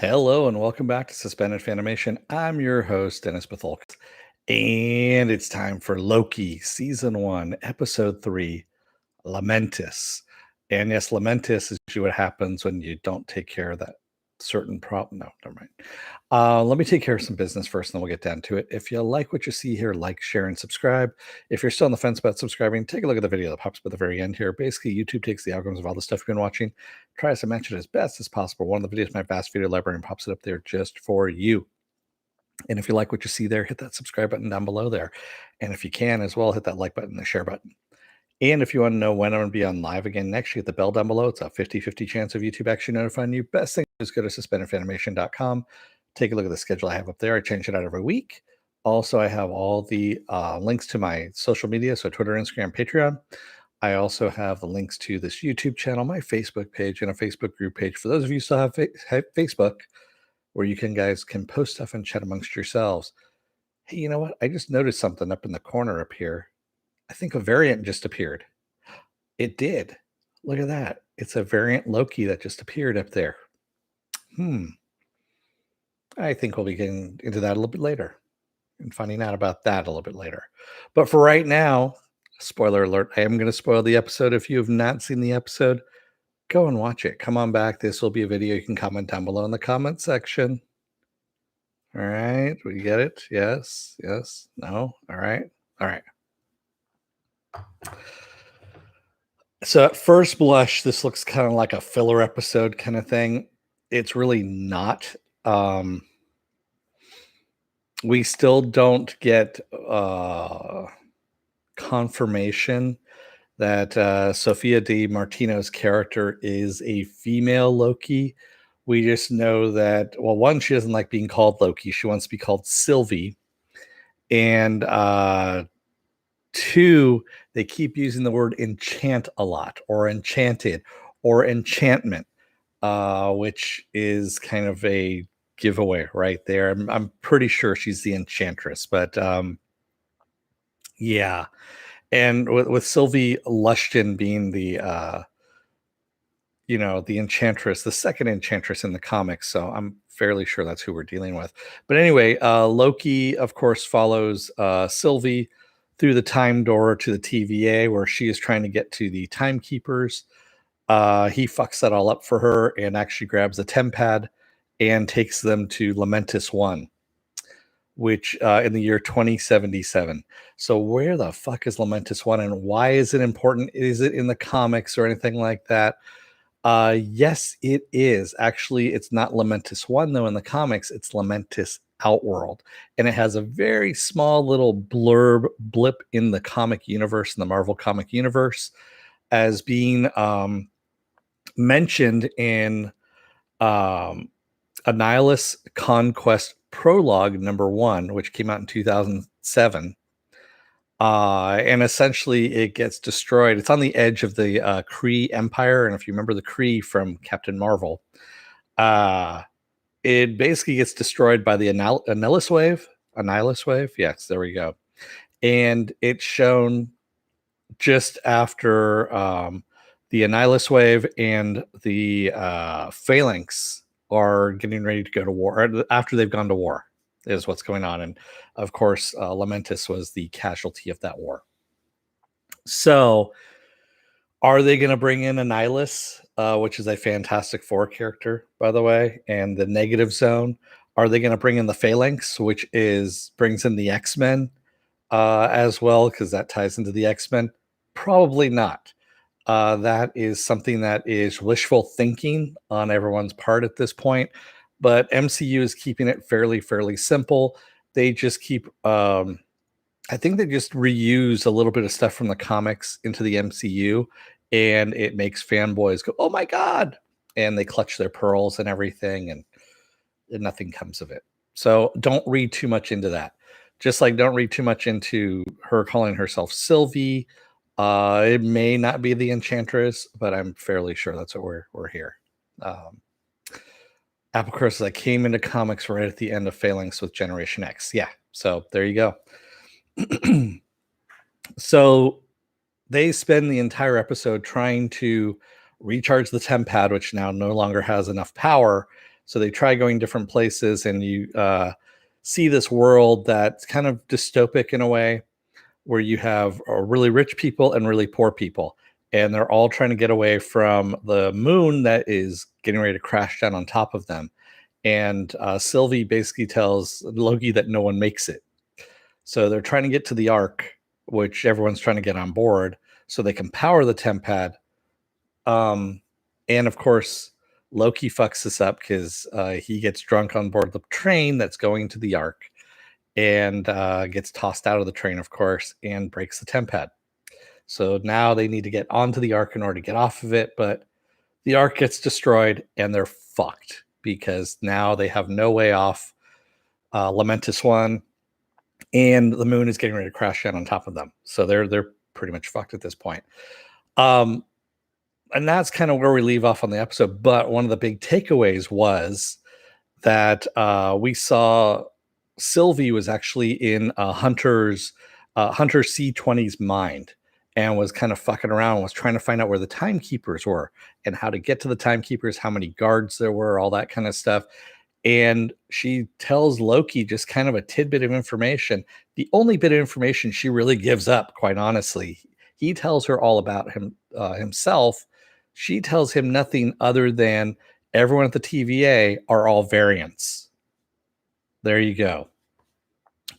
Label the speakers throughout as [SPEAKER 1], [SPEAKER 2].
[SPEAKER 1] Hello and welcome back to Suspended Fanimation. I'm your host, Dennis Bithoulkas, and it's time for Loki, Season 1, Episode 3, Lamentis. And yes, Lamentis is usually what happens when you don't take care of that certain problem. No, never mind. Let me take care of some business first, and then we'll get down to it. If you like what you see here, like, share, and subscribe. If you're still on the fence about subscribing, take a look at the video that pops up at the very end here. Basically, YouTube takes the algorithms of all the stuff you've been watching, tries to match it as best as possible. One of the videos in my vast video library and pops it up there just for you. And if you like what you see there, hit that subscribe button down below there. And if you can as well, hit that like button and the share button. And if you want to know when I'm going to be on live again next, you hit the bell down below. It's a 50-50 chance of YouTube actually notifying you. Best thing is go to suspendedfanimation.com. Take a look at the schedule I have up there. I change it out every week. Also, I have all the links to my social media, so Twitter, Instagram, Patreon. I also have the links to this YouTube channel, my Facebook page, and a Facebook group page. For those of you who still have Facebook, where you guys can post stuff and chat amongst yourselves. Hey, you know what? I just noticed something up in the corner up here. I think a variant just appeared. It did. Look at that. It's a variant Loki that just appeared up there. I think we'll be getting into that a little bit later and finding out about that a little bit later. But for right now, spoiler alert, I am going to spoil the episode. If you have not seen the episode, go and watch it. Come on back. This will be a video you can comment down below in the comment section. All right. We get it? Yes. Yes. No. All right. All right. So at first blush, this looks kind of like a filler episode kind of thing. It's really not. We still don't get confirmation that Sophia Di Martino's character is a female Loki. We just know that, well, one, she doesn't like being called Loki. She wants to be called Sylvie. And two, they keep using the word enchant a lot, or enchanted, or enchantment, which is kind of a giveaway right there. I'm pretty sure she's the enchantress, but yeah. And with Sylvie Lushton being the the enchantress, the second enchantress in the comics, so I'm fairly sure that's who we're dealing with. But anyway, Loki, of course, follows Sylvie through the time door to the TVA, where she is trying to get to the timekeepers. He fucks that all up for her and actually grabs a tempad and takes them to Lamentis 1, which in the year 2077. So where the fuck is Lamentis 1 and why is it important? Is it in the comics or anything like that? Yes, it is. Actually, it's not Lamentis 1, though, in the comics. It's Lamentis Outworld. And it has a very small little blip in the comic universe, in the Marvel comic universe, as being mentioned in Annihilus Conquest Prologue #1, which came out in 2007. And essentially it gets destroyed. It's on the edge of the Kree Empire. And if you remember the Kree from Captain Marvel, it basically gets destroyed by the Annihilus Wave. Annihilus Wave? Yes, there we go. And it's shown just after the Annihilus Wave and the Phalanx are getting ready to go to war, or after they've gone to war, is what's going on. And of course, Lamentis was the casualty of that war. So are they going to bring in Annihilus, which is a Fantastic Four character, by the way, and the Negative Zone? Are they going to bring in the Phalanx, which brings in the X-Men as well, because that ties into the X-Men? Probably not. That is something that is wishful thinking on everyone's part at this point. But MCU is keeping it fairly simple. They just keep, I think they just reuse a little bit of stuff from the comics into the MCU, and it makes fanboys go, oh my God. And they clutch their pearls and everything, and nothing comes of it. So don't read too much into that. Just like don't read too much into her calling herself Sylvie. It may not be the Enchantress, but I'm fairly sure that's what we're here. Apple Cross, I came into comics right at the end of Phalanx with Generation X. Yeah, so there you go. So they spend the entire episode trying to recharge the tempad, which now no longer has enough power, So they try going different places, and you see this world that's kind of dystopic in a way, where you have really rich people and really poor people, and they're all trying to get away from the moon that is getting ready to crash down on top of them. And Sylvie basically tells Loki that no one makes it. So they're trying to get to the Ark, which everyone's trying to get on board so they can power the Tempad. And of course, Loki fucks this up because he gets drunk on board the train that's going to the Ark, and gets tossed out of the train, of course, and breaks the Tempad. So now they need to get onto the Ark in order to get off of it, but the Ark gets destroyed and they're fucked because now they have no way off Lamentis 1, and the moon is getting ready to crash down on top of them. So they're pretty much fucked at this point. And that's kind of where we leave off on the episode. But one of the big takeaways was that we saw Sylvie was actually in Hunter C20's mind, and was kind of fucking around, was trying to find out where the timekeepers were and how to get to the timekeepers, how many guards there were, all that kind of stuff. And she tells Loki just kind of a tidbit of information. The only bit of information she really gives up, quite honestly. He tells her all about himself. She tells him nothing other than everyone at the TVA are all variants. There you go.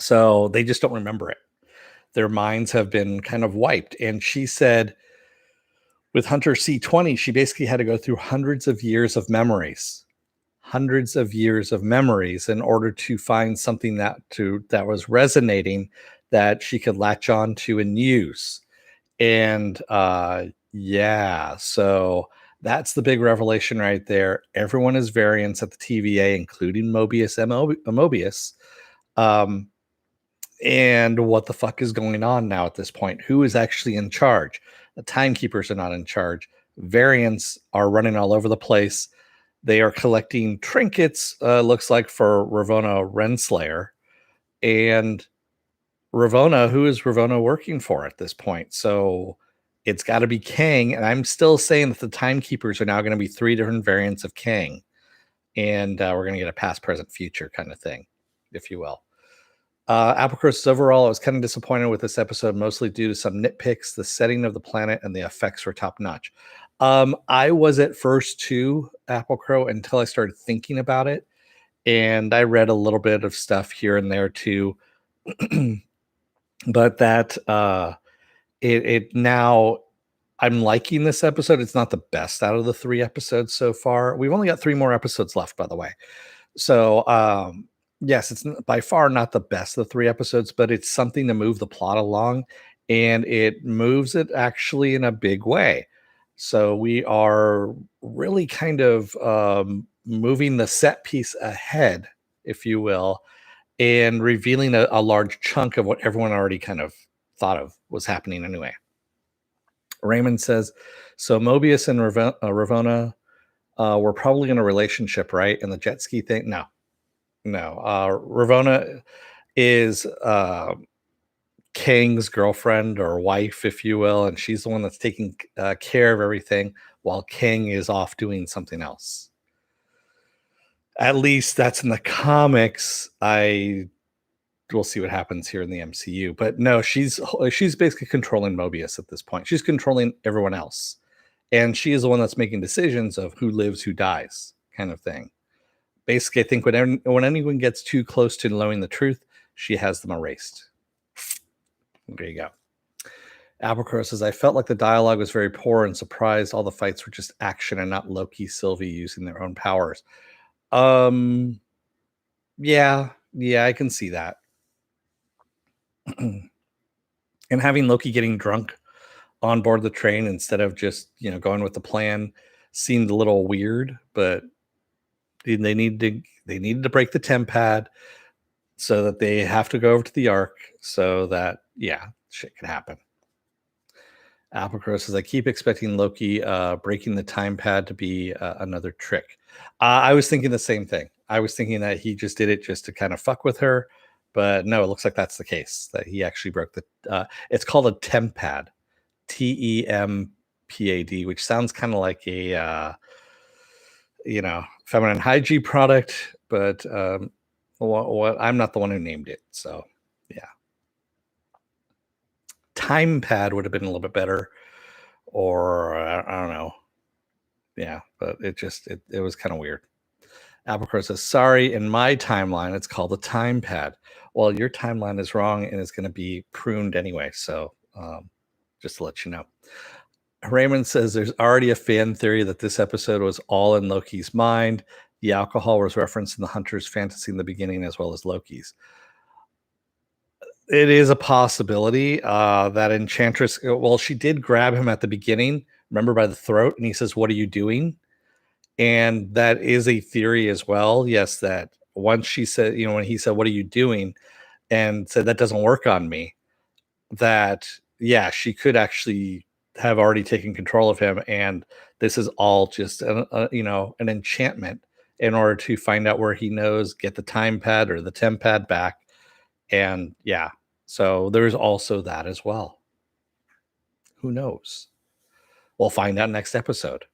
[SPEAKER 1] So they just don't remember it. Their minds have been kind of wiped. And she said with Hunter C20, she basically had to go through hundreds of years of memories in order to find something that was resonating, that she could latch on to and use. And yeah, so that's the big revelation right there. Everyone is variants at the TVA, including Mobius. And what the fuck is going on now at this point? Who is actually in charge? The timekeepers are not in charge. Variants are running all over the place. They are collecting trinkets, looks like, for Ravonna Renslayer. And Ravonna, who is Ravonna working for at this point? So it's got to be Kang. And I'm still saying that the timekeepers are now going to be 3 different variants of Kang. And we're going to get a past, present, future kind of thing, if you will. Applecross, overall, I was kind of disappointed with this episode, mostly due to some nitpicks. The setting of the planet and the effects were top notch. I was at first too, Applecrow, until I started thinking about it. And I read a little bit of stuff here and there too. But that it now, I'm liking this episode. It's not the best out of the 3 episodes so far. We've only got 3 more episodes left, by the way. So yes, it's by far not the best of the 3 episodes, but it's something to move the plot along, and it moves it actually in a big way. So we are really kind of moving the set piece ahead, if you will, and revealing a large chunk of what everyone already kind of thought of was happening anyway. Raymond says, so Mobius and Ravonna were probably in a relationship, right? And the jet ski thing? No. Ravonna is Kang's girlfriend or wife, if you will, and she's the one that's taking care of everything while Kang is off doing something else. At least that's in the comics. We'll see what happens here in the MCU, but no, she's basically controlling Mobius at this point. She's controlling everyone else, and she is the one that's making decisions of who lives, who dies, kind of thing. Basically, I think when anyone gets too close to knowing the truth, she has them erased. There you go. Applecrow says, I felt like the dialogue was very poor and surprised all the fights were just action and not Loki, Sylvie using their own powers. Yeah, I can see that. And having Loki getting drunk on board the train instead of just, going with the plan seemed a little weird, but they needed to break the Tempad so that they have to go over to the Ark so that, shit can happen. Applecrow says, I keep expecting Loki breaking the time pad to be another trick. I was thinking the same thing. I was thinking that he just did it just to kind of fuck with her, but no, it looks like that's the case, that he actually broke the it's called a Tempad, TEMPAD, which sounds kind of like a feminine hygiene product, but what I'm not the one who named it. So yeah, time pad would have been a little bit better, or I don't know. Yeah, but it was kind of weird. Applecrow says, sorry, in my timeline, it's called a time pad. Well, your timeline is wrong and it's going to be pruned anyway. So just to let you know. Raymond says there's already a fan theory that this episode was all in Loki's mind. The alcohol was referenced in the Hunter's fantasy in the beginning as well as Loki's. It is a possibility that Enchantress, well, she did grab him at the beginning, remember, by the throat, and he says, what are you doing? And that is a theory as well. Yes, that once she said, when he said, what are you doing? And said, that doesn't work on me, that, yeah, she could actually have already taken control of him. And this is all just, an enchantment in order to find out where he knows, get the time pad or the temp pad back. And yeah, so there's also that as well. Who knows? We'll find out next episode.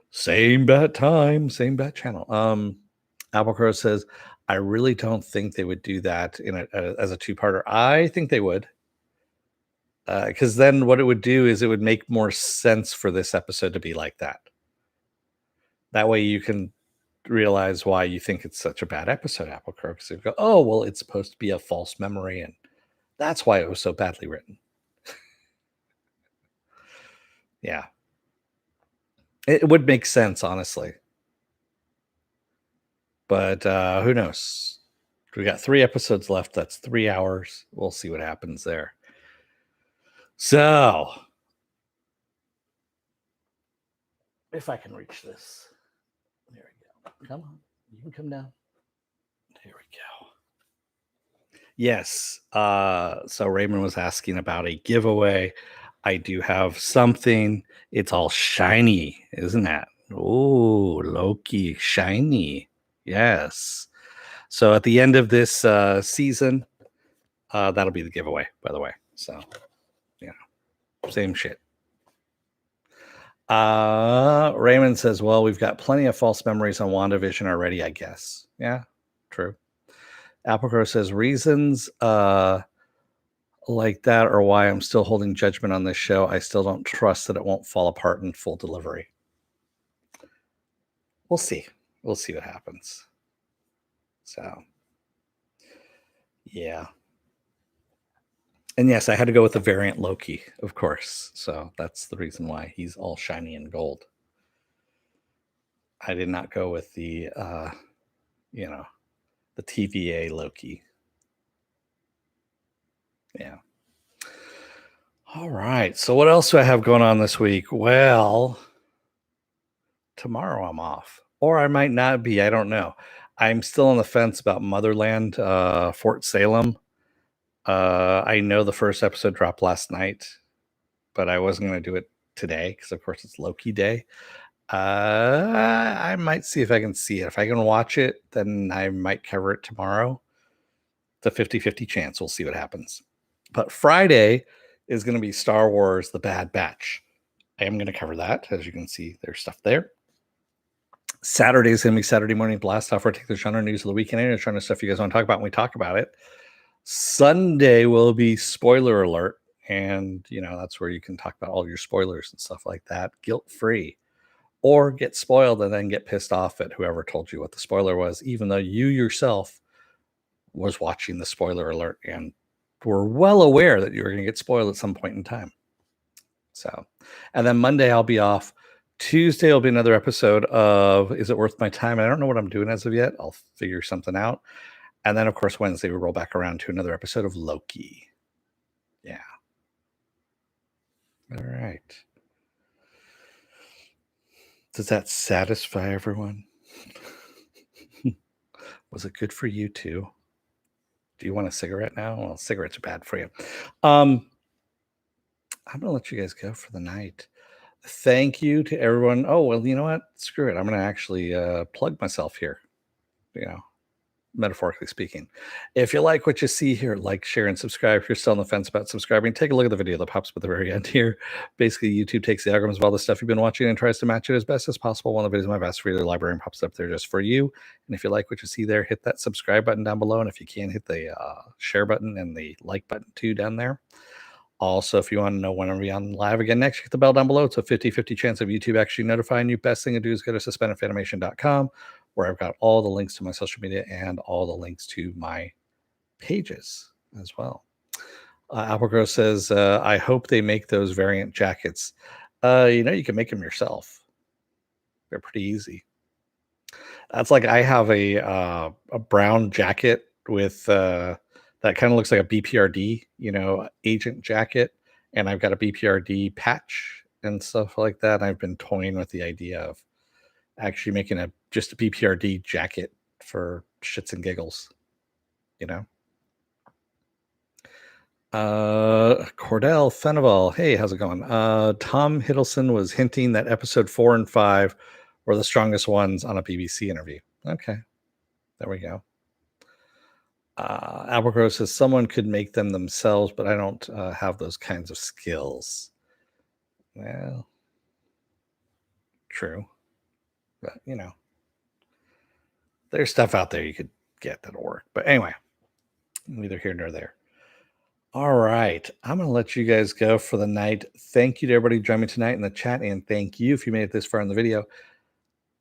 [SPEAKER 1] Same bat time, same bat channel. Applecrow says, I really don't think they would do that as a two-parter. I think they would. Because then what it would do is it would make more sense for this episode to be like that. That way you can realize why you think it's such a bad episode, Applecrow. Because you go, oh, well, it's supposed to be a false memory, and that's why it was so badly written. Yeah. It would make sense, honestly. But who knows? We got 3 episodes left. That's 3 hours. We'll see what happens there. So, if I can reach this. There we go. Come on. You can come down. There we go. Yes. So Raymond was asking about a giveaway. I do have something. It's all shiny, isn't it? Oh, Loki, shiny. Yes. So at the end of this season, that'll be the giveaway, by the way. So, same shit. Raymond says, well, we've got plenty of false memories on WandaVision already, I guess. Yeah, true. Applecrow says, reasons like that are why I'm still holding judgment on this show. I still don't trust that it won't fall apart in full delivery. We'll see. We'll see what happens. So, yeah. And yes, I had to go with the variant Loki, of course. So that's the reason why he's all shiny and gold. I did not go with the, the TVA Loki. Yeah. All right. So what else do I have going on this week? Well, tomorrow I'm off, or I might not be. I don't know. I'm still on the fence about Motherland, Fort Salem. I know the first episode dropped last night, but I wasn't going to do it today because, of course, it's Loki Day. I might see if I can see it. If I can watch it, then I might cover it tomorrow. It's a 50-50 chance. We'll see what happens. But Friday is going to be Star Wars The Bad Batch. I am going to cover that. As you can see, there's stuff there. Saturday is going to be Saturday Morning Blast Off, where I take the genre news of the weekend and genre stuff you guys want to talk about, and we talk about it. Sunday will be Spoiler Alert, and that's where you can talk about all your spoilers and stuff like that, guilt-free, or get spoiled and then get pissed off at whoever told you what the spoiler was, even though you yourself was watching the spoiler alert and were well aware that you were going to get spoiled at some point in time. So, and then Monday I'll be off. Tuesday will be another episode of Is It Worth My Time? I don't know what I'm doing as of yet. I'll figure something out. And then, of course, Wednesday we roll back around to another episode of Loki. Yeah. All right. Does that satisfy everyone? Was it good for you too? Do you want a cigarette now? Well, cigarettes are bad for you. I'm going to let you guys go for the night. Thank you to everyone. Oh, well, you know what? Screw it. I'm going to actually plug myself here. metaphorically speaking. If you like what you see here, like, share, and subscribe. If you're still on the fence about subscribing, take a look at the video that pops up at the very end here. Basically, YouTube takes the algorithms of all the stuff you've been watching and tries to match it as best as possible. One of the videos in my best for your library and pops up there just for you. And if you like what you see there, hit that subscribe button down below. And if you can, hit the share button and the like button too down there. Also, if you want to know when I'm on live again next, hit the bell down below. It's a 50-50 chance of YouTube actually notifying you. Best thing to do is go to suspendedfanimation.com, where I've got all the links to my social media and all the links to my pages as well. Applegrow says, I hope they make those variant jackets. You can make them yourself. They're pretty easy. That's like I have a brown jacket with that kind of looks like a BPRD, agent jacket, and I've got a BPRD patch and stuff like that. I've been toying with the idea of actually making just a BPRD jacket for shits and giggles, Cordell Fenival, hey, how's it going? Tom Hiddleston was hinting that episode 4 and 5 were the strongest ones on a BBC interview. Okay, there we go. Applegrow says someone could make them themselves, but I don't have those kinds of skills. Well, true. But, there's stuff out there you could get that'll work. But anyway, neither here nor there. All right. I'm going to let you guys go for the night. Thank you to everybody who joined me tonight in the chat. And thank you if you made it this far in the video.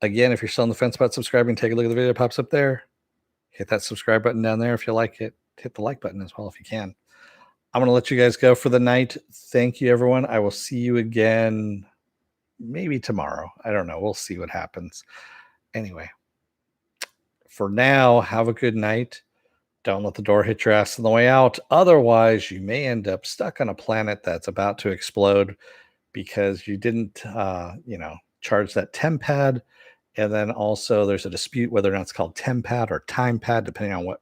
[SPEAKER 1] Again, if you're still on the fence about subscribing, take a look at the video that pops up there. Hit that subscribe button down there if you like it. Hit the like button as well if you can. I'm going to let you guys go for the night. Thank you, everyone. I will see you again maybe tomorrow. I don't know. We'll see what happens. Anyway, for now, have a good night. Don't let the door hit your ass on the way out. Otherwise, you may end up stuck on a planet that's about to explode because you didn't, charge that TemPad. And then also there's a dispute whether or not it's called TemPad or TimePad, depending on what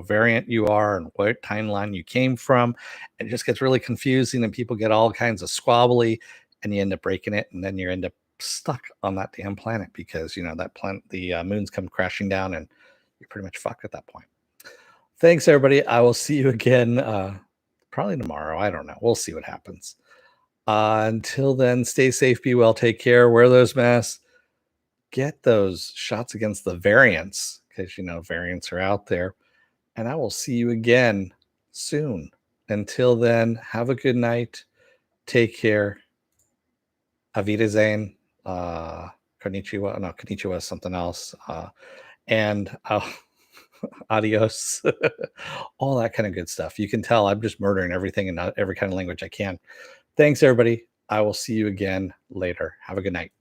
[SPEAKER 1] variant you are and what timeline you came from. It just gets really confusing and people get all kinds of squabbly and you end up breaking it. And then you end up stuck on that damn planet because, that planet, the moons come crashing down and you're pretty much fucked at that point. Thanks, everybody. I will see you again probably tomorrow. I don't know. We'll see what happens. Until then, stay safe, be well, take care, wear those masks, get those shots against the variants because, variants are out there. And I will see you again soon. Until then, have a good night. Take care. Auf Wiedersehen. Konnichiwa. No, konnichiwa is something else. And adios. All that kind of good stuff. You can tell I'm just murdering everything in every kind of language I can. Thanks, everybody. I will see you again later. Have a good night.